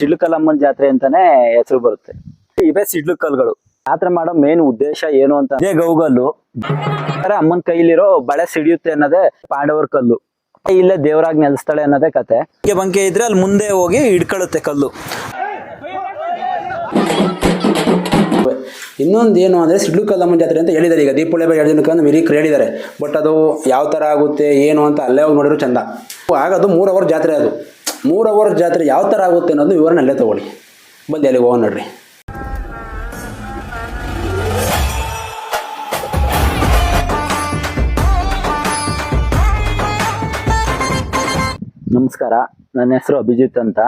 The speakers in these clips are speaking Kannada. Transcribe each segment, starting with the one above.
ಸಿಡ್ಲಕಲ್ಲಮ್ಮನ ಜಾತ್ರೆ ಅಂತಾನೆ ಹೆಸರು ಬರುತ್ತೆ. ಇವೇ ಸಿಡ್ಲು ಕಲ್ಗಳು. ಜಾತ್ರೆ ಮಾಡೋ ಮೇನ್ ಉದ್ದೇಶ ಏನು ಅಂತ ಇದೇ ಗೌಗಲ್ಲು ಅಮ್ಮನ ಕೈಲಿರೋ ಬಳೆ ಸಿಡಿಯುತ್ತೆ ಅನ್ನೋದೇ ಪಾಂಡವರ ಕಲ್ಲು. ಇಲ್ಲೇ ದೇವರಾಗಿ ನೆಲೆಸ್ತಾಳೆ ಅನ್ನೋದೇ ಕತೆ. ಬಂಕೆ ಇದ್ರೆ ಅಲ್ಲಿ ಮುಂದೆ ಹೋಗಿ ಹಿಡ್ಕೊಳ್ಳುತ್ತೆ ಕಲ್ಲು. ಇನ್ನೊಂದು ಏನು ಅಂದರೆ ಸಿಡ್ಲು ಕಲ್ಲಮ್ಮನ ಜಾತ್ರೆ ಅಂತ ಹೇಳಿದ್ದಾರೆ. ಈಗ ದೀಪಾವಳಿ 2 ದಿನಕ್ಕೆ ಅಂತ ಮಿರಿ ಹೇಳಿದ್ದಾರೆ. ಬಟ್ ಅದು ಯಾವ ಥರ ಆಗುತ್ತೆ ಏನು ಅಂತ ಅಲ್ಲೇ ಹೋಗಿ ನೋಡಿದ್ರು ಚಂದ. ಆಗೋದು 3 ಅವರ್ ಜಾತ್ರೆ. ಅದು 3 ಅವರ್ ಜಾತ್ರೆ ಯಾವ ಥರ ಆಗುತ್ತೆ ಅನ್ನೋದು ವಿವರಣ ಅಲ್ಲೇ ತೊಗೊಳ್ಳಿ. ಬಂದು ಅಲ್ಲಿ ಹೋಗೋಣ ನೋಡ್ರಿ. ನಮಸ್ಕಾರ, ನನ್ನ ಹೆಸರು ಅಭಿಜಿತ್ ಅಂತ.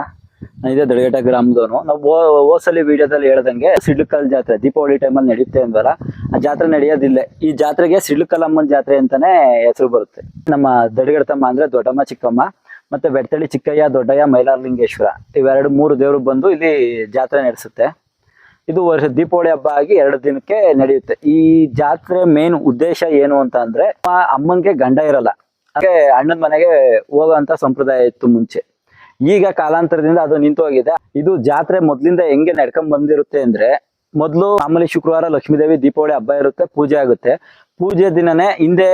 ಇದೇ ದಡಗೇಟ ಗ್ರಾಮದವನು. ನಾವು ಹೋಸಲಿ ವಿಡಿಯೋದಲ್ಲಿ ಹೇಳ್ದಂಗೆ ಸಿಡ್ಲಕಲ್ ಜಾತ್ರೆ ದೀಪಾವಳಿ ಟೈಮಲ್ಲಿ ನಡೆಯುತ್ತೆ ಅಂದ್ವಲ್ಲ, ಆ ಜಾತ್ರೆ ನಡೆಯೋದಿಲ್ಲ. ಈ ಜಾತ್ರೆಗೆ ಸಿಡ್ಲಕಲ್ಲಮ್ಮನ ಜಾತ್ರೆ ಅಂತಾನೆ ಹೆಸರು ಬರುತ್ತೆ. ನಮ್ಮ ದಡಗೇಟ ತಮ್ಮ ಅಂದ್ರೆ ದೊಡ್ಡಮ್ಮ ಚಿಕ್ಕಮ್ಮ ಮತ್ತೆ ಬೆಡ್ತಳ್ಳಿ ಚಿಕ್ಕಯ್ಯ ದೊಡ್ಡಯ್ಯ ಮೈಲಾರಲಿಂಗೇಶ್ವರ ಇವೆರಡು 3 ದೇವರು ಬಂದು ಇಲ್ಲಿ ಜಾತ್ರೆ ನಡೆಸುತ್ತೆ. ಇದು ವರ್ಷ ದೀಪಾವಳಿ ಹಬ್ಬ ಆಗಿ 2 ದಿನಕ್ಕೆ ನಡೆಯುತ್ತೆ. ಈ ಜಾತ್ರೆ ಮೇನ್ ಉದ್ದೇಶ ಏನು ಅಂತ ಅಂದ್ರೆ ಅಮ್ಮನ್ಗೆ ಗಂಡ ಇರಲ್ಲ, ಹಾಗೆ ಅಣ್ಣನ ಮನೆಗೆ ಹೋಗೋಂತ ಸಂಪ್ರದಾಯ ಇತ್ತು ಮುಂಚೆ. ಈಗ ಕಾಲಾಂತರದಿಂದ ಅದು ನಿಂತು ಹೋಗಿದೆ. ಇದು ಜಾತ್ರೆ ಮೊದ್ಲಿಂದ ಹೆಂಗೆ ನಡ್ಕೊಂಡ್ ಬಂದಿರುತ್ತೆ ಅಂದ್ರೆ, ಮೊದ್ಲು ಮಾಮೂಲಿ ಶುಕ್ರವಾರ ಲಕ್ಷ್ಮೀದೇವಿ ದೀಪಾವಳಿ ಹಬ್ಬ ಇರುತ್ತೆ, ಪೂಜೆ ಆಗುತ್ತೆ. ಪೂಜೆ ದಿನನೇ ಹಿಂದೆ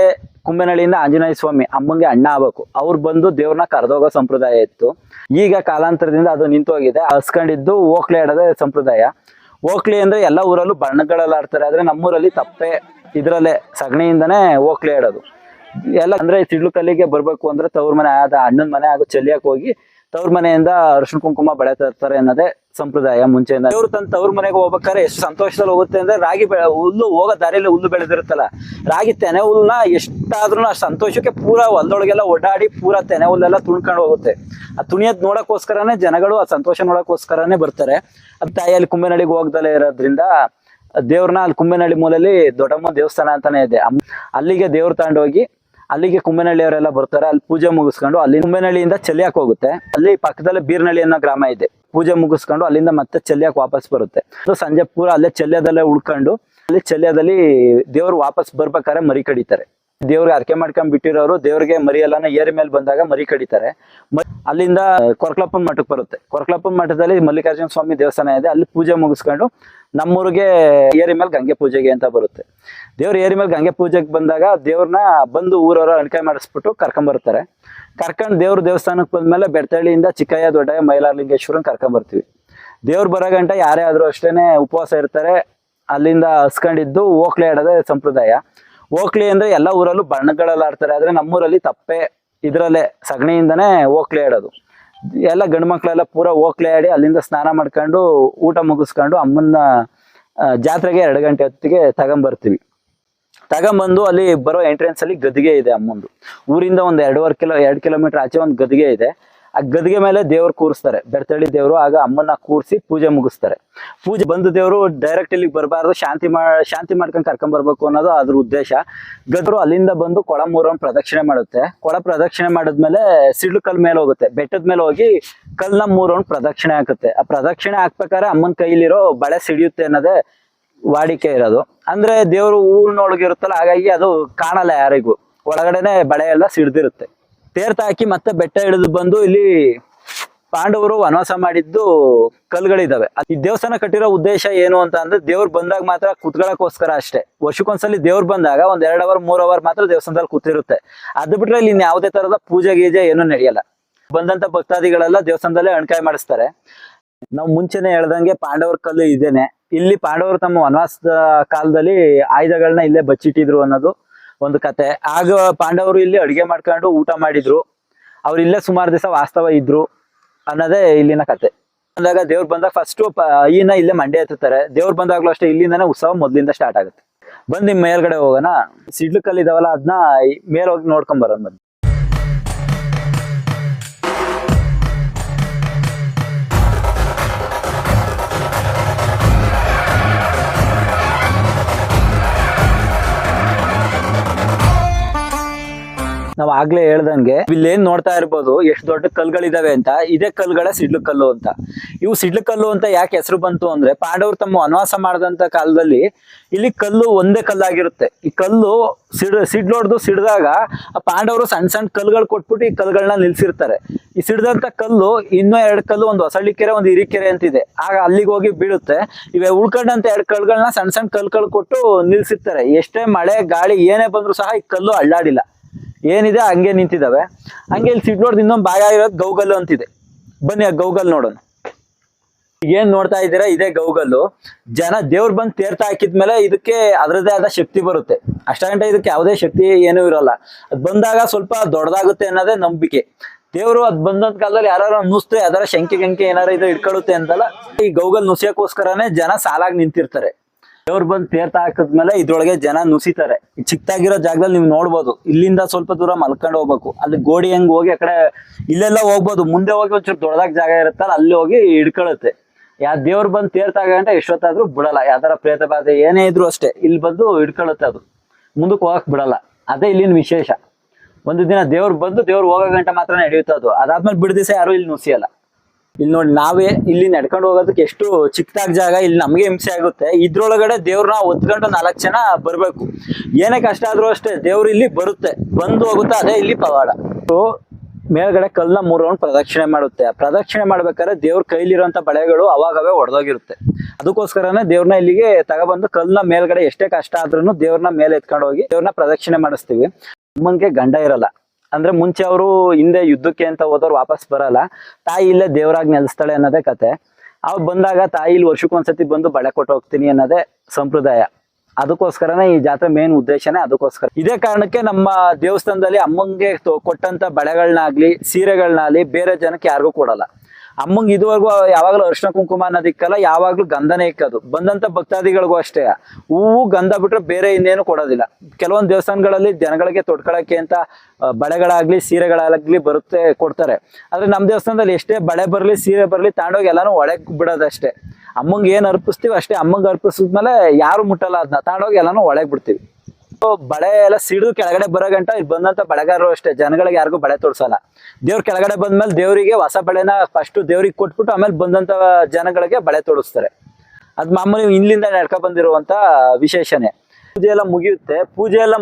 ಕುಂಬೆನಳ್ಳಿಯಿಂದ ಆಂಜನೇಯ ಸ್ವಾಮಿ ಅಮ್ಮಂಗೆ ಅಣ್ಣ ಆಗ್ಬೇಕು, ಅವ್ರು ಬಂದು ದೇವ್ರನ್ನ ಕರೆದೋಗೋ ಸಂಪ್ರದಾಯ ಇತ್ತು. ಈಗ ಕಾಲಾಂತರದಿಂದ ಅದು ನಿಂತು ಹೋಗಿದೆ. ಹಸ್ಕೊಂಡಿದ್ದು ಓಕ್ಲಿ ಆಡೋದೇ ಸಂಪ್ರದಾಯ. ಓಕ್ಲಿ ಅಂದ್ರೆ ಎಲ್ಲ ಊರಲ್ಲೂ ಬಣ್ಣಗಳಲ್ಲಿ ಆಡ್ತಾರೆ, ಆದ್ರೆ ನಮ್ಮೂರಲ್ಲಿ ತಪ್ಪೆ ಇದ್ರಲ್ಲೇ ಸಗಣಿಯಿಂದನೇ ಓಕ್ಲಿ ಆಡೋದು. ಎಲ್ಲ ಅಂದ್ರೆ ಸಿಡ್ಲು ಕಲ್ಲಿಗೆ ಬರ್ಬೇಕು ಅಂದ್ರೆ ತವ್ರ ಮನೆ ಆದ ಅಣ್ಣನ ಮನೆ ಹಾಗೂ ಚೆಲ್ಲಿಯಕ್ಕೆ ಹೋಗಿ ತವ್ರ ಮನೆಯಿಂದ ಅರಿಶಿಣ ಕುಂಕುಮ ಬಳೆ ತರ್ತಾರೆ ಅನ್ನೋದೇ ಸಂಪ್ರದಾಯ ಮುಂಚೆಯಿಂದ. ದೇವ್ರು ತನ್ನ ತವ್ರ ಮನೆಗೆ ಹೋಗ್ಬೇಕಾದ್ರೆ ಎಷ್ಟು ಸಂತೋಷದಲ್ಲಿ ಹೋಗುತ್ತೆ ಅಂದ್ರೆ, ರಾಗಿ ಹುಲ್ಲು ಹೋಗೋ ದಾರಿಯಲ್ಲಿ ಹುಲ್ಲು ಬೆಳೆದಿರುತ್ತಲ್ಲ, ರಾಗಿ ತೆನೆ ಹುಲ್ಲನ್ನ ಎಷ್ಟಾದ್ರೂ ಅಷ್ಟು ಸಂತೋಷಕ್ಕೆ ಪೂರಾ ಹೊಲದೊಳಗೆಲ್ಲ ಓಡಾಡಿ ಪೂರಾ ತೆನೆ ಹುಲ್ಲೆಲ್ಲ ತುಣ್ಕೊಂಡು ಹೋಗುತ್ತೆ. ಆ ತುಣಿಯೋದ್ ನೋಡಕ್ಕೋಸ್ಕರನೇ ಜನಗಳು ಆ ಸಂತೋಷ ನೋಡಕ್ಕೋಸ್ಕರನೇ ಬರ್ತಾರೆ. ಅದು ತಾಯಿಯಲ್ಲಿ ಕುಂಬೆನಳ್ಳಿಗೆ ಹೋಗ್ದಲೇ ಇರೋದ್ರಿಂದ ದೇವ್ರನ್ನ ಅಲ್ಲಿ ಕುಂಬೆನಳ್ಳಿ ಮೂಲಲ್ಲಿ ದೊಡ್ಡಮ್ಮ ದೇವಸ್ಥಾನ ಅಂತಾನೆ ಇದೆ. ಅಲ್ಲಿಗೆ ದೇವ್ರು ತಗೊಂಡೋಗಿ ಅಲ್ಲಿಗೆ ಕುಂಬೆನಳ್ಳಿಯವರೆಲ್ಲ ಬರ್ತಾರೆ. ಅಲ್ಲಿ ಪೂಜೆ ಮುಗಿಸ್ಕೊಂಡು ಅಲ್ಲಿ ಕುಂಬೆನಳ್ಳಿಯಿಂದ ಚೆಲ್ಲಿಯಾಕ್ ಹೋಗುತ್ತೆ. ಅಲ್ಲಿ ಪಕ್ಕದಲ್ಲೇ ಬೀರ್ನಳ್ಳಿ ಅನ್ನೋ ಗ್ರಾಮ ಇದೆ. ಪೂಜೆ ಮುಗಿಸ್ಕೊಂಡು ಅಲ್ಲಿಂದ ಮತ್ತೆ ಚೆಲ್ಲಿಯಾಕ್ ವಾಪಸ್ ಬರುತ್ತೆ. ಸಂಜೆ ಪೂರ ಅಲ್ಲೇ ಚೆಲ್ಯದಲ್ಲೇ ಉಳ್ಕೊಂಡು ಅಲ್ಲಿ ಚೆಲ್ಯದಲ್ಲಿ ದೇವ್ರು ವಾಪಸ್ ಬರ್ಬೇಕಾದ್ರೆ ಮರಿ ಕಡಿತಾರೆ. ದೇವ್ರಿಗೆ ಅರ್ಕೆ ಮಾಡ್ಕೊಂಡ್ ಬಿಟ್ಟಿರೋರು ದೇವ್ರಿಗೆ ಮರಿ ಎಲ್ಲಾನ ಏರಿ ಮೇಲೆ ಬಂದಾಗ ಮರಿ ಕಡಿತಾರೆ. ಅಲ್ಲಿಂದ ಕೊರ್ಕಲಪ್ಪನ ಮಠಕ್ಕೆ ಬರುತ್ತೆ. ಕೊರ್ಕಲಪ್ಪನ ಮಠದಲ್ಲಿ ಮಲ್ಲಿಕಾರ್ಜುನ ಸ್ವಾಮಿ ದೇವಸ್ಥಾನ ಇದೆ. ಅಲ್ಲಿ ಪೂಜೆ ಮುಗಿಸ್ಕೊಂಡು ನಮ್ಮೂರಿಗೆ ಏರಿ ಮೇಲೆ ಗಂಗೆ ಪೂಜೆಗೆ ಅಂತ ಬರುತ್ತೆ. ದೇವ್ರ ಏರಿ ಮೇಲೆ ಗಂಗೆ ಪೂಜೆಗೆ ಬಂದಾಗ ದೇವ್ರನ್ನ ಬಂದು ಊರವರ ಅಣಿಕೆ ಮಾಡಿಸ್ಬಿಟ್ಟು ಕರ್ಕೊಂಬರ್ತಾರೆ. ಕರ್ಕೊಂಡು ದೇವ್ರ ದೇವಸ್ಥಾನಕ್ಕೆ ಬಂದ್ಮೇಲೆ ಬೆಡ್ತಳ್ಳಿಯಿಂದ ಚಿಕ್ಕಯ್ಯ ದೊಡ್ಡಯ್ಯ ಮೈಲಾರಲಿಂಗೇಶ್ವರನ್ ಕರ್ಕೊಂಬರ್ತೀವಿ. ದೇವ್ರು ಬರೋ ಗಂಟ ಯಾರೇ ಆದ್ರೂ ಅಷ್ಟೇನೆ ಉಪವಾಸ ಇರ್ತಾರೆ. ಅಲ್ಲಿಂದ ಹಸ್ಕೊಂಡಿದ್ದು ಓಕ್ಲಿ ಆಡೋದೇ ಸಂಪ್ರದಾಯ. ಓಕ್ಲಿ ಅಂದ್ರೆ ಎಲ್ಲ ಊರಲ್ಲೂ ಬಣ್ಣಗಳಲ್ಲಿ ಆಡ್ತಾರೆ, ಆದ್ರೆ ನಮ್ಮೂರಲ್ಲಿ ತಪ್ಪೆ ಇದ್ರಲ್ಲೇ ಸಗಣಿಯಿಂದನೇ ಓಕ್ಲಿ ಆಡೋದು. ಎಲ್ಲ ಗಂಡು ಮಕ್ಳೆಲ್ಲ ಪೂರಾ ಓಕ್ಲಿ ಆಡಿ ಅಲ್ಲಿಂದ ಸ್ನಾನ ಮಾಡ್ಕೊಂಡು ಊಟ ಮುಗಿಸ್ಕೊಂಡು ಅಮ್ಮನ ಜಾತ್ರೆಗೆ 2 ಗಂಟೆ ಹೊತ್ತಿಗೆ ತಗೊಂಬರ್ತೀವಿ. ತಗೊಂಬಂದು ಅಲ್ಲಿ ಬರೋ ಎಂಟ್ರೆನ್ಸ್ ಅಲ್ಲಿ ಗದ್ಗೆ ಇದೆ ಅಮ್ಮಂದು. ಊರಿಂದ ಒಂದು 2 ಕಿಲೋಮೀಟರ್ ಆಚೆ ಒಂದು ಗದ್ಗೆ ಇದೆ. ಆ ಗದ್ಗೆ ಮೇಲೆ ದೇವ್ರು ಕೂರಿಸ್ತಾರೆ, ಬೆಡ್ತಳ್ಳಿ ದೇವ್ರು. ಆಗ ಅಮ್ಮನ್ನ ಕೂರಿಸಿ ಪೂಜೆ ಮುಗಿಸ್ತಾರೆ. ಪೂಜೆ ಬಂದು ದೇವ್ರು ಡೈರೆಕ್ಟ್ ಇಲ್ಲಿಗೆ ಬರಬಾರ್ದು, ಶಾಂತಿ ಮಾಡ್ಕೊಂಡು ಕರ್ಕೊಂಡ್ ಬರ್ಬೇಕು ಅನ್ನೋದು ಅದ್ರ ಉದ್ದೇಶ. ಗದ್ರು ಅಲ್ಲಿಂದ ಬಂದು ಕೊಳ 3 ಪ್ರದಕ್ಷಿಣೆ ಮಾಡುತ್ತೆ. ಕೊಳ ಪ್ರದಕ್ಷಿಣೆ ಮಾಡಿದ್ಮೇಲೆ ಸಿಡ್ಲು ಕಲ್ ಮೇಲೆ ಹೋಗುತ್ತೆ. ಬೆಟ್ಟದ ಮೇಲೆ ಹೋಗಿ ಕಲ್ನ 3 ಪ್ರದಕ್ಷಿಣೆ ಹಾಕುತ್ತೆ. ಆ ಪ್ರದಕ್ಷಿಣೆ ಹಾಕ್ಬೇಕಾದ್ರೆ ಅಮ್ಮನ ಕೈಲಿರೋ ಬಳೆ ಸಿಡಿಯುತ್ತೆ ಅನ್ನೋದೇ ವಾಡಿಕೆ ಇರೋದು. ಅಂದ್ರೆ ದೇವ್ರು ಊರಿನೊಳಗಿರುತ್ತಲ್ಲ, ಹಾಗಾಗಿ ಅದು ಕಾಣಲ್ಲ ಯಾರಿಗೂ. ಒಳಗಡೆನೆ ಬಳೆ ಎಲ್ಲ ಸಿಡ್ದಿರುತ್ತೆ. ತೇರ್ತ ಹಾಕಿ ಮತ್ತೆ ಬೆಟ್ಟ ಇಳಿದು ಬಂದು ಇಲ್ಲಿ ಪಾಂಡವರು ವನವಾಸ ಮಾಡಿದ್ದು ಕಲ್ಗಳಿದಾವೆ. ಈ ದೇವಸ್ಥಾನ ಕಟ್ಟಿರೋ ಉದ್ದೇಶ ಏನು ಅಂತ ಅಂದ್ರೆ, ದೇವ್ರು ಬಂದಾಗ ಮಾತ್ರ ಕುತ್ಕೊಳ್ಳೋಕೋಸ್ಕರ ಅಷ್ಟೇ. ವರ್ಷಕ್ಕೊಂದ್ಸಲಿ ದೇವ್ರು ಬಂದಾಗ ಒಂದ್ 2 ಅವರ್ 3 ಅವರ್ ಮಾತ್ರ ದೇವಸ್ಥಾನದಲ್ಲಿ ಕೂತಿರುತ್ತೆ. ಅದು ಬಿಟ್ರೆ ಇಲ್ಲಿ ಯಾವುದೇ ತರದ ಪೂಜೆ ಗೀಜೆ ಏನು ನಡೆಯಲ್ಲ. ಬಂದಂತ ಭಕ್ತಾದಿಗಳೆಲ್ಲ ದೇವಸ್ಥಾನದಲ್ಲೇ ಅಣಕಾಯಿ ಮಾಡಿಸ್ತಾರೆ. ನಾವು ಮುಂಚೆನೆ ಹೇಳ್ದಂಗೆ ಪಾಂಡವರ ಕಲ್ಲು ಇದೇನೆ. ಇಲ್ಲಿ ಪಾಂಡವರು ತಮ್ಮ ವನವಾಸದ ಕಾಲದಲ್ಲಿ ಆಯುಧಗಳನ್ನ ಇಲ್ಲೇ ಬಚ್ಚಿಟ್ಟಿದ್ರು ಅನ್ನೋದು ಒಂದು ಕತೆ. ಆಗ ಪಾಂಡವರು ಇಲ್ಲಿ ಅಡಿಗೆ ಮಾಡ್ಕೊಂಡು ಊಟ ಮಾಡಿದ್ರು. ಅವ್ರು ಇಲ್ಲೇ ಸುಮಾರು ದಿವಸ ವಾಸ್ತವ ಇದ್ರು ಅನ್ನೋದೇ ಇಲ್ಲಿನ ಕತೆ. ಬಂದಾಗ ದೇವ್ರು ಬಂದಾಗ ಫಸ್ಟ್ ಅಯ್ಯನ ಇಲ್ಲೇ ಮಂಡೆ ಎತ್ತುತ್ತಾರೆ. ದೇವ್ರು ಬಂದಾಗ್ಲೂ ಅಷ್ಟೇ ಇಲ್ಲಿಂದಾನೆ ಉತ್ಸವ ಮೊದ್ಲಿಂದ ಸ್ಟಾರ್ಟ್ ಆಗುತ್ತೆ. ಬಂದು ನಿಮ್ ಮೇಲ್ಗಡೆ ಹೋಗೋಣ. ಸಿಡ್ಲು ಕಲ್ಲು ಇದಾವಲ್ಲ, ಅದನ್ನ ಮೇಲ್ ಹೋಗಿ ನೋಡ್ಕೊಂಡ್ ಬರೋಣ ಬನ್ನಿ. ನಾವ್ ಆಗ್ಲೇ ಹೇಳ್ದಂಗೆ ಇಲ್ಲೇನ್ ನೋಡ್ತಾ ಇರ್ಬೋದು ಎಷ್ಟು ದೊಡ್ಡ ಕಲ್ಗಳಿದಾವೆ ಅಂತ. ಇದೇ ಕಲ್ಗಳ ಸಿಡ್ಲು ಕಲ್ಲು ಅಂತ. ಇವು ಸಿಡ್ಲು ಕಲ್ಲು ಅಂತ ಯಾಕೆ ಹೆಸರು ಬಂತು ಅಂದ್ರೆ, ಪಾಂಡವರು ತಮ್ಮ ವನವಾಸ ಮಾಡದಂತ ಕಾಲದಲ್ಲಿ ಇಲ್ಲಿ ಕಲ್ಲು ಒಂದೇ ಕಲ್ಲಾಗಿರುತ್ತೆ. ಈ ಕಲ್ಲು ಸಿಡ್ಲೊಡ್ದು ಸಿಡ್ದಾಗ ಆ ಪಾಂಡವರು ಸಣ್ಣ ಸಣ್ಣ ಕಲ್ಗಳು ಕೊಟ್ಬಿಟ್ಟು ಈ ಕಲ್ಗಳನ್ನ ನಿಲ್ಸಿರ್ತಾರೆ. ಈ ಸಿಡ್ದಂತ ಕಲ್ಲು ಇನ್ನೂ 2 ಕಲ್ಲು, ಒಂದು ಹೊಸಳ್ಳಿ ಕೆರೆ, ಒಂದು ಹಿರಿಕೆರೆ ಅಂತಿದೆ, ಆಗ ಅಲ್ಲಿಗೆ ಹೋಗಿ ಬೀಳುತ್ತೆ. ಇವೆ ಉಳ್ಕೊಂಡಂತ 2 ಕಲ್ಗಳನ್ನ ಸಣ್ಣ ಸಣ್ಣ ಕಲ್ಗಳು ಕೊಟ್ಟು ನಿಲ್ಸಿರ್ತಾರೆ. ಎಷ್ಟೇ ಮಳೆ ಗಾಳಿ ಏನೇ ಬಂದ್ರು ಸಹ ಈ ಕಲ್ಲು ಅಳ್ಳಾಡಿಲ್ಲ, ಏನಿದೆ ಹಂಗೆ ನಿಂತಿದಾವೆ. ಹಂಗೆ ಇಲ್ಲಿ ಸಿಡ್ಲೊಡ್ದು ಇನ್ನೊಂದು ಭಾಗ ಇರೋದು ಗೌಗಲ್ಲು ಅಂತಿದೆ. ಬನ್ನಿ ಆ ಗೌಗಲ್ ನೋಡೋಣ. ಏನ್ ನೋಡ್ತಾ ಇದ್ದೀರಾ, ಇದೇ ಗೌಗಲ್ಲು. ಜನ ದೇವ್ರು ಬಂದು ತೀರ್ಥ ಹಾಕಿದ್ಮೇಲೆ ಇದಕ್ಕೆ ಅದರದೇ ಆದ ಶಕ್ತಿ ಬರುತ್ತೆ. ಅಷ್ಟಗಂಟ ಇದಕ್ಕೆ ಯಾವುದೇ ಶಕ್ತಿ ಏನೂ ಇರಲ್ಲ. ಅದ್ ಬಂದಾಗ ಸ್ವಲ್ಪ ದೊಡ್ಡದಾಗುತ್ತೆ ಅನ್ನೋದೇ ನಂಬಿಕೆ. ದೇವ್ರು ಅದ್ ಬಂದಂತ ಕಾಲದಲ್ಲಿ ಯಾರು ನುಸ್ತೆ ಅದರ ಶಂಕೆ ಏನಾರ ಇದು ಇಟ್ಕೊಳ್ಳುತ್ತೆ ಅಂತಲ್ಲ, ಈ ಗೌಗಲ್ ನುಸಿಯಕ್ಕೋಸ್ಕರನೇ ಜನ ಸಾಲಾಗಿ ನಿಂತಿರ್ತಾರೆ. ದೇವ್ರು ಬಂದು ತೀರ್ಥ ಹಾಕಿದ್ಮೇಲೆ ಇದ್ರೊಳಗೆ ಜನ ನುಸಿತಾರೆ. ಈ ಚಿಕ್ಕದಾಗಿರೋ ಜಾಗದಲ್ಲಿ ನೀವು ನೋಡ್ಬೋದು, ಇಲ್ಲಿಂದ ಸ್ವಲ್ಪ ದೂರ ಮಲ್ಕೊಂಡು ಹೋಗ್ಬೇಕು. ಅಲ್ಲಿ ಗೋಡಿ ಹೆಂಗ್ ಹೋಗಿ ಆ ಕಡೆ ಇಲ್ಲೆಲ್ಲ ಹೋಗ್ಬೋದು. ಮುಂದೆ ಹೋಗಿ ಒಂಚೂರು ದೊಡ್ಡದಾಗಿ ಜಾಗ ಇರುತ್ತಲ್ಲ, ಅಲ್ಲಿ ಹೋಗಿ ಹಿಡ್ಕೊಳುತ್ತೆ. ದೇವ್ರು ಬಂದು ತೀರ್ಥ ಆಗಂಟ ಎಷ್ಟೊತ್ತಾದ್ರೂ ಬಿಡಲ್ಲ. ಯಾವ್ದಾರ ಪ್ರೇತ ಬಾಧೆ ಏನೇ ಇದ್ರು ಅಷ್ಟೇ, ಇಲ್ಲಿ ಬಂದು ಹಿಡ್ಕೊಳುತ್ತೆ. ಅದು ಮುಂದಕ್ಕೆ ಹೋಗಕ್ ಬಿಡಲ್ಲ. ಅದೇ ಇಲ್ಲಿನ ವಿಶೇಷ. ಒಂದು ದಿನ ದೇವ್ರು ಬಂದು ದೇವ್ರು ಹೋಗೋ ಗಂಟ ಮಾತ್ರ ನಡೆಯುತ್ತೆ ಅದು. ಅದಾದ್ಮೇಲೆ ಬಿಡದಿಸ ಯಾರು ಇಲ್ಲಿ ನುಸಿಯಲ್ಲ. ಇಲ್ಲಿ ನೋಡಿ, ನಾವೇ ಇಲ್ಲಿ ನಡ್ಕೊಂಡು ಹೋಗೋದಕ್ಕೆ ಎಷ್ಟು ಚಿಕ್ಕದಾಗಿ ಜಾಗ, ಇಲ್ಲಿ ನಮಗೆ ಹಿಂಸೆ ಆಗುತ್ತೆ. ಇದ್ರೊಳಗಡೆ ದೇವ್ರನ್ನ ಹೊತ್ಕೊಂಡು 4 ಜನ ಬರ್ಬೇಕು. ಏನೇ ಕಷ್ಟ ಆದ್ರೂ ಅಷ್ಟೇ, ದೇವ್ರು ಇಲ್ಲಿ ಬರುತ್ತೆ, ಬಂದು ಹೋಗುತ್ತೆ. ಅದೇ ಇಲ್ಲಿ ಪವಾಡ. ಮೇಲ್ಗಡೆ ಕಲ್ನ 3 ರೌಂಡ್ ಪ್ರದಕ್ಷಿಣೆ ಮಾಡುತ್ತೆ. ಪ್ರದಕ್ಷಿಣೆ ಮಾಡ್ಬೇಕಾದ್ರೆ ದೇವ್ರ ಕೈಲಿರುವಂತ ಬಳೆಗಳು ಅವಾಗವೇ ಒಡೆದೋಗಿರುತ್ತೆ. ಅದಕ್ಕೋಸ್ಕರನೇ ದೇವ್ರನ್ನ ಇಲ್ಲಿಗೆ ತಗೊಬಂದು ಕಲ್ನ ಮೇಲ್ಗಡೆ ಎಷ್ಟೇ ಕಷ್ಟ ಆದ್ರೂ ದೇವ್ರನ್ನ ಮೇಲೆ ಎತ್ಕೊಂಡು ಹೋಗಿ ದೇವ್ರನ್ನ ಪ್ರದಕ್ಷಿಣೆ ಮಾಡಿಸ್ತೀವಿ. ಅಮ್ಮನ್ಗೆ ಗಂಡ ಇರಲ್ಲ. ಅಂದ್ರೆ ಮುಂಚೆ ಅವರು ಹಿಂದೆ ಯುದ್ಧಕ್ಕೆ ಅಂತ ಹೋದವ್ರು ವಾಪಸ್ ಬರಲ್ಲ. ತಾಯಿ ಇಲ್ಲೇ ದೇವರಾಗಿ ನೆಲೆಸ್ತಾಳೆ ಅನ್ನೋದೇ ಕತೆ. ಅವ್ರು ಬಂದಾಗ ತಾಯಿ ಇಲ್ಲಿ ವರ್ಷಕ್ಕೊಂದ್ಸತಿ ಬಂದು ಬಳೆ ಕೊಟ್ಟು ಹೋಗ್ತೀನಿ ಅನ್ನೋದೇ ಸಂಪ್ರದಾಯ. ಅದಕ್ಕೋಸ್ಕರನೇ ಈ ಜಾತ್ರೆ ಮೇನ್ ಉದ್ದೇಶನೇ ಅದಕ್ಕೋಸ್ಕರ. ಇದೇ ಕಾರಣಕ್ಕೆ ನಮ್ಮ ದೇವಸ್ಥಾನದಲ್ಲಿ ಅಮ್ಮಂಗೆ ಕೊಟ್ಟಂತ ಬಳೆಗಳನ್ನಾಗ್ಲಿ ಸೀರೆಗಳನ್ನಾಗ್ಲಿ ಬೇರೆ ಜನಕ್ಕೆ ಯಾರಿಗೂ ಕೊಡಲ್ಲ. ಅಮ್ಮಂಗೆ ಇದುವರೆಗೂ ಯಾವಾಗಲೂ ಅರಿಶಿನ ಕುಂಕುಮ ಅನ್ನೋದಿಕ್ಕಲ್ಲ, ಯಾವಾಗ್ಲೂ ಗಂಧನೇ ಇಕ್ಕೋದು. ಬಂದಂತ ಭಕ್ತಾದಿಗಳಿಗೂ ಅಷ್ಟೇ ಹೂವು ಗಂಧ ಬಿಟ್ರೆ ಬೇರೆ ಇನ್ನೇನು ಕೊಡೋದಿಲ್ಲ. ಕೆಲವೊಂದು ದೇವಸ್ಥಾನಗಳಲ್ಲಿ ಜನಗಳಿಗೆ ತೊಡ್ಕೊಳಕ್ಕೆ ಅಂತ ಬಳೆಗಳಾಗ್ಲಿ ಸೀರೆಗಳಾಗ್ಲಿ ಬರುತ್ತೆ, ಕೊಡ್ತಾರೆ. ಆದ್ರೆ ನಮ್ಮ ದೇವಸ್ಥಾನದಲ್ಲಿ ಎಷ್ಟೇ ಬಳೆ ಬರ್ಲಿ ಸೀರೆ ಬರ್ಲಿ ತಗೊಂಡೋಗಿ ಎಲ್ಲಾನು ಒಳಗೆ ಬಿಡೋದಷ್ಟೇ. ಅಮ್ಮಂಗೆ ಏನ್ ಅರ್ಪಿಸ್ತೀವಿ ಅಷ್ಟೇ. ಅಮ್ಮಂಗೆ ಅರ್ಪಿಸಿದ್ಮೇಲೆ ಯಾರು ಮುಟ್ಟಲ್ಲ, ಅದನ್ನ ತಗೊಂಡೋಗಿ ಎಲ್ಲಾನು ಒಳಗೆ ಬಿಡ್ತೀವಿ. ಬಳೆ ಎಲ್ಲ ಸಿಡಿದು ಕೆಳಗಡೆ ಬರೋ ಗಂಟ ಇಲ್ಲಿ ಬಂದಂತ ಬಳೆಗಾರರು ಅಷ್ಟೇ, ಜನಗಳಿಗೆ ಯಾರಿಗೂ ಬಳೆ ತೋರ್ಸಲ್ಲ. ದೇವ್ರ ಕೆಳಗಡೆ ಬಂದ್ಮೇಲೆ ದೇವರಿಗೆ ಹೊಸ ಬಳೆನ ಫಸ್ಟ್ ದೇವ್ರಿಗೆ ಕೊಟ್ಬಿಟ್ಟು ಆಮೇಲೆ ಬಂದಂತ ಜನಗಳಿಗೆ ಬಳೆ ತೋರಿಸ್ತಾರೆ. ಅದ್ ಮಾಮೂಲಿ ಇಲ್ಲಿಂದ ನಡ್ಕೊ ಬಂದಿರುವಂತ ವಿಶೇಷನೇ. ಪೂಜೆ ಎಲ್ಲ ಮುಗಿಯುತ್ತೆ. ಪೂಜೆ ಎಲ್ಲ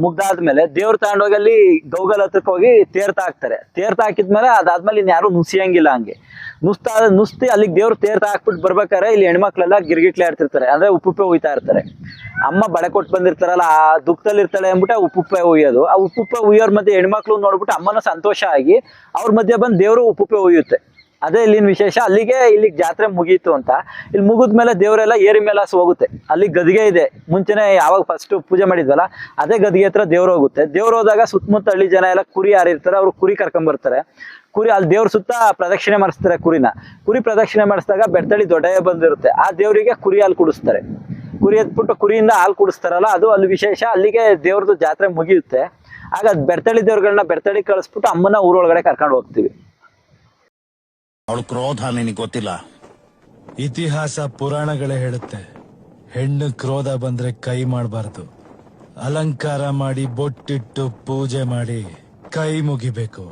ಮುಗ್ದಾದ್ಮೇಲೆ ದೇವ್ರ ತಗೊಂಡೋಗಿ ಅಲ್ಲಿ ಗೌಗಲ್ ಹತ್ರಕ್ಕೆ ಹೋಗಿ ತೀರ್ಥ ಹಾಕ್ತಾರೆ. ತೀರ್ಥ ಹಾಕಿದ್ಮೇಲೆ ಅದಾದ್ಮೇಲೆ ಇನ್ ಯಾರು ನುಸಿಯಂಗಿಲ್ಲ. ಹಂಗೆ ನುಸ್ತಿ ಅಲ್ಲಿಗೆ ದೇವ್ರು ತೀರ್ಥ ಹಾಕ್ಬಿಟ್ಟು ಬರ್ಬೇಕಾರೆ ಇಲ್ಲಿ ಹೆಣ್ಮಕ್ಳೆಲ್ಲ ಗಿರ್ಗಿಟ್ಲೆ ಆಡ್ತಿರ್ತಾರೆ, ಅಂದ್ರೆ ಉಪ್ಪುಪ್ಪೆ ಉಯ್ತಾ ಇರ್ತಾರೆ. ಅಮ್ಮ ಬಳೆ ಕೊಟ್ಟು ಬಂದಿರ್ತಾರಲ್ಲ, ಆ ದುಃಖದಲ್ಲಿ ಇರ್ತಾಳೆ ಅಂದ್ಬಿಟ್ಟು ಆ ಉಪ್ಪುಪ್ಪೆ ಉಯ್ಯೋದು. ಆ ಉಪ್ಪುಪ್ಪೆ ಉಯ್ಯೋರ್ ಮಧ್ಯೆ ಹೆಣ್ಮಕ್ಳು ನೋಡ್ಬಿಟ್ಟು ಅಮ್ಮನ ಸಂತೋಷ ಆಗಿ ಅವ್ರ ಮಧ್ಯೆ ಬಂದು ದೇವ್ರು ಉಪ್ಪುಪ್ಪೆ ಉಯ್ಯುತ್ತೆ. ಅದೇ ಇಲ್ಲಿನ ವಿಶೇಷ. ಇಲ್ಲಿಗೆ ಜಾತ್ರೆ ಮುಗೀತು ಅಂತ. ಇಲ್ಲಿ ಮುಗಿದ್ಮೇಲೆ ದೇವರೆಲ್ಲ ಏರಿ ಮೇಲೆ ಹೋಗುತ್ತೆ. ಅಲ್ಲಿ ಗದಿಗೆ ಇದೆ. ಮುಂಚೆನೆ ಯಾವಾಗ ಫಸ್ಟ್ ಪೂಜೆ ಮಾಡಿದ್ವಲ್ಲ ಅದೇ ಗದಿಗೆ ಹತ್ರ ದೇವ್ರು ಹೋಗುತ್ತೆ. ದೇವ್ರು ಹೋದಾಗ ಸುತ್ತಮುತ್ತ ಹಳ್ಳಿ ಜನ ಎಲ್ಲ ಕುರಿ ಯಾರಿರ್ತಾರೆ ಅವ್ರು ಕುರಿ ಕರ್ಕೊಂಡ್ ಬರ್ತಾರೆ. ಕುರಿ ಅಲ್ಲಿ ದೇವ್ರ ಸುತ್ತ ಪ್ರದಕ್ಷಿಣೆ ಮಾಡಿಸ್ತಾರೆ. ಕುರಿ ಪ್ರದಕ್ಷಿಣೆ ಮಾಡಿಸಿದಾಗ ಬೆಡ್ತಳಿ ದೊಡ್ಡಯ್ಯ ಬಂದಿರುತ್ತೆ. ಆ ದೇವರಿಗೆ ಕುರಿ ಹಾಲು ಕುಡಿಸ್ತಾರೆ. ಕುರಿ ಎತ್ಬಿಟ್ಟು ಕುರಿಯಿಂದ ಹಾಲು ಕುಡಿಸ್ತಾರಲ್ಲ, ಅದು ಅಲ್ಲಿ ವಿಶೇಷ. ಅಲ್ಲಿಗೆ ದೇವ್ರದ್ದು ಜಾತ್ರೆ ಮುಗಿಯುತ್ತೆ. ಆಗ ಬೆಡ್ತಳಿ ದೇವ್ರಗಳನ್ನ ಬೆಡ್ತಳಿ ಕಳಿಸ್ಬಿಟ್ಟು ಅಮ್ಮನ ಊರೊಳಗಡೆ ಕರ್ಕೊಂಡು ಹೋಗ್ತೀವಿ. ಅವಳು ಕ್ರೋಧ ನಿನಗೆ ಗೊತ್ತಿಲ್ಲ. ಇತಿಹಾಸ ಪುರಾಣಗಳೇ ಹೇಳುತ್ತೆ, ಹೆಣ್ಣು ಕ್ರೋಧ ಬಂದ್ರೆ ಕೈ ಮಾಡಬಾರ್ದು. ಅಲಂಕಾರ ಮಾಡಿ ಬೊಟ್ಟಿಟ್ಟು ಪೂಜೆ ಮಾಡಿ ಕೈ ಮುಗಿಬೇಕು.